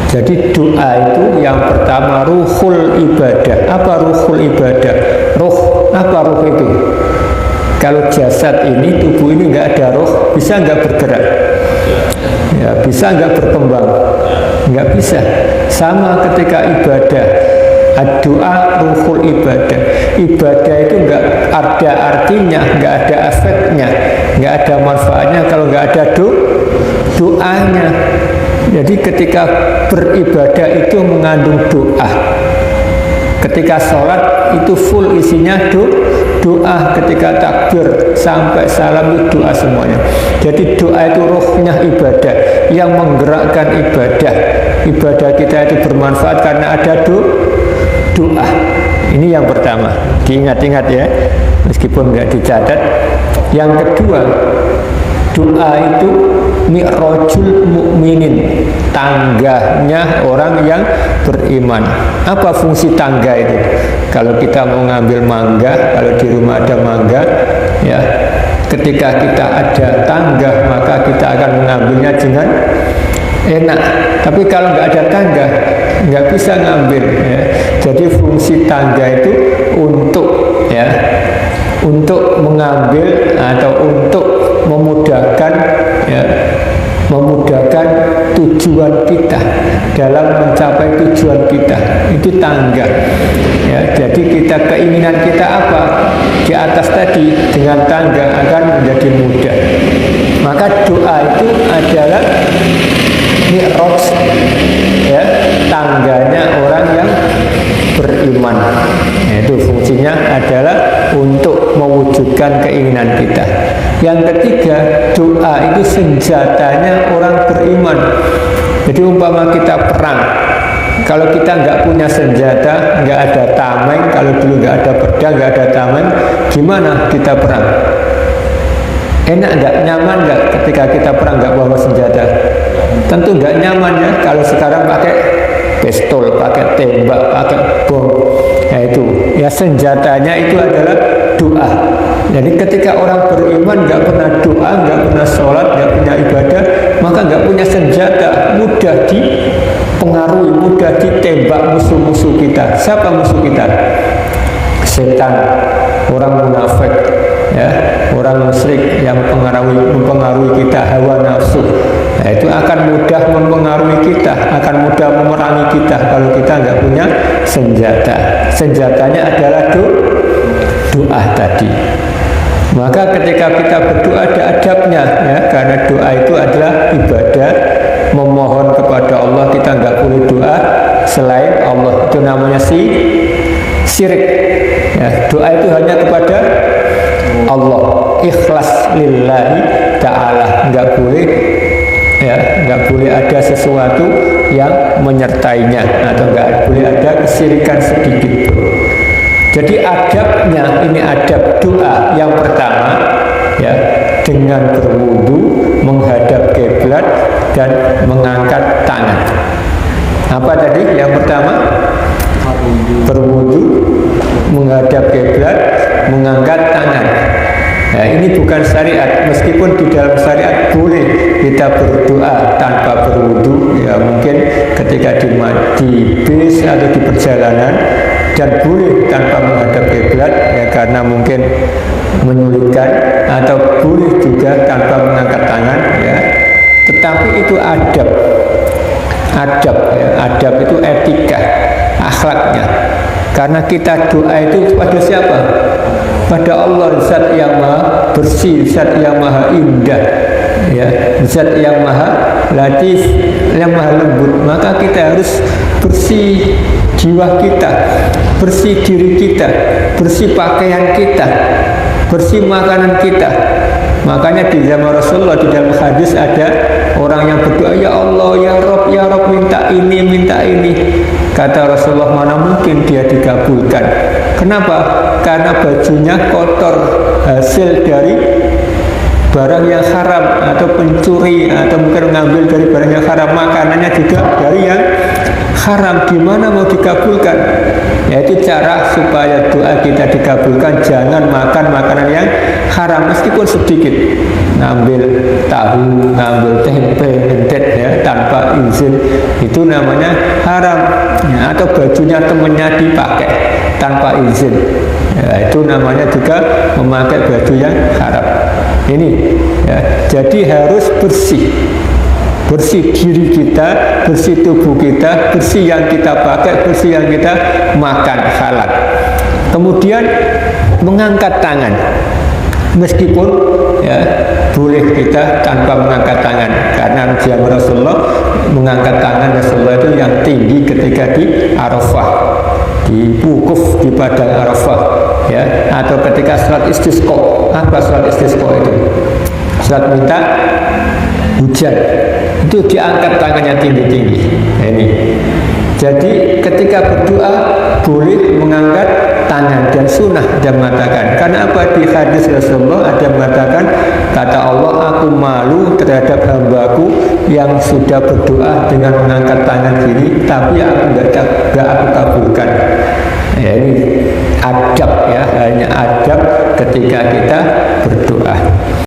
Jadi doa itu yang pertama ruhul ibadah. Apa ruhul ibadah? Ruh, apa ruh itu? Kalau jasad ini, tubuh ini nggak ada ruh, bisa nggak bergerak? Ya, bisa nggak berkembang? Nggak bisa. Sama ketika ibadah, doa ruhul ibadah. Ibadah itu nggak ada artinya, nggak ada efeknya, nggak ada manfaatnya kalau nggak ada doanya. Jadi ketika beribadah itu mengandung doa. Ketika sholat itu full isinya doa. Ketika takbir sampai salam itu doa semuanya. Jadi doa itu ruhnya ibadah yang menggerakkan ibadah. Ibadah kita itu bermanfaat karena ada doa. Ini yang pertama, diingat-ingat ya, meskipun nggak dicatat. Yang kedua, doa itu mi'rajul mukminin, tangganya orang yang beriman. Apa fungsi tangga itu? Kalau kita mau ngambil mangga, kalau di rumah ada mangga, ya, ketika kita ada tangga maka kita akan mengambilnya dengan enak. Tapi kalau nggak ada tangga, nggak bisa ngambil. Ya. Jadi fungsi tangga itu untuk mengambil atau untuk memudahkan, ya, memudahkan tujuan kita dalam mencapai tujuan kita. Itu tangga. Ya, jadi keinginan kita apa di atas tadi dengan tangga akan menjadi mudah. Maka doa itu adalah mi'raj, ya, tangganya orang yang beriman. Itu fungsinya adalah untuk mewujudkan keinginan kita. Yang ketiga, doa itu senjatanya orang beriman. Jadi umpama kita perang, kalau kita nggak punya senjata, nggak ada tameng, kalau dulu nggak ada pedang, nggak ada tameng, gimana kita perang? Enak nggak, nyaman nggak ketika kita perang nggak bawa senjata? Tentu nggak nyaman ya. Kalau sekarang pakai pistol, pakai tembak, pakai bom, ya itu. Ya senjatanya itu adalah doa. Jadi ketika orang beriman nggak pernah doa, nggak pernah sholat, nggak punya ibadah, maka nggak punya senjata, mudah dipengaruhi, mudah ditembak musuh-musuh kita. Siapa musuh kita? Setan, orang munafik, ya, orang musyrik yang mempengaruhi kita, hawa nafsu. Nah, itu akan mudah mempengaruhi kita, akan mudah memerangi kita kalau kita nggak punya senjata. Senjatanya adalah doa tadi. Maka ketika kita berdoa ada adabnya, ya, karena doa itu adalah ibadah, memohon kepada Allah. Kita nggak boleh doa selain Allah, itu namanya syirik. Ya, doa itu hanya kepada Allah, ikhlas lillahi ta'ala, nggak boleh, ya, nggak boleh ada sesuatu yang menyertainya atau nggak boleh ada kesyirikan sedikit pun. Jadi adabnya, ini adab doa yang pertama, ya, dengan berwudu, menghadap kiblat dan mengangkat tangan. Apa tadi yang pertama? Berwudu, menghadap kiblat, mengangkat tangan. Nah, ini bukan syariat, meskipun di dalam syariat boleh kita berdoa tanpa berwudu, ya, mungkin ketika di bis atau di perjalanan, dan boleh tanpa menghadap kiblat, ya, karena mungkin menyulitkan, atau boleh juga tanpa mengangkat tangan, ya. Tetapi itu adab, ya, adab itu etika, akhlaknya. Karena kita doa itu pada siapa? Pada Allah, zat yang maha bersih, zat yang maha indah, ya, zat yang maha latif, yang maha lembut. Maka kita harus bersih jiwa kita, bersih diri kita, bersih pakaian kita, bersih makanan kita. Makanya di zaman Rasulullah di dalam hadis ada orang yang berdoa, ya Allah, ya Rob, minta ini, minta ini. Kata Rasulullah, mana mungkin dia dikabulkan. Kenapa? Karena bajunya kotor, hasil dari barang yang haram, atau pencuri, atau mungkin mengambil dari barang yang haram, makanannya juga dari yang haram. Gimana mau dikabulkan? Yaitu cara supaya doa kita dikabulkan, jangan makan makanan yang haram meskipun sedikit. Ngambil tahu, ngambil tempe, mendet, ya, tanpa izin itu namanya haram. Ya, atau bajunya temennya dipakai tanpa izin, ya, itu namanya juga memakai baju yang haram. Ini ya, jadi harus bersih, bersih diri kita, bersih tubuh kita, bersih yang kita pakai, bersih yang kita makan, halal. Kemudian mengangkat tangan, meskipun ya boleh kita tanpa mengangkat tangan, karena zaman Rasulullah mengangkat tangan Rasulullah itu yang tinggi ketika di Arafah, di wukuf di padang Arafah, ya, atau ketika salat istisqa. Apa salat istisqa itu? Salat minta hujan, itu diangkat tangannya tinggi-tinggi. Ini jadi ketika berdoa boleh mengangkat tangan, dan sunnah dia mengatakan. Karena apa? Di hadis Rasulullah ada mengatakan, kata Allah, aku malu terhadap hambaku yang sudah berdoa dengan mengangkat tangan kiri, tapi aku tidak aku kabulkan. Ya, ini adab ya, hanya adab ketika kita berdoa.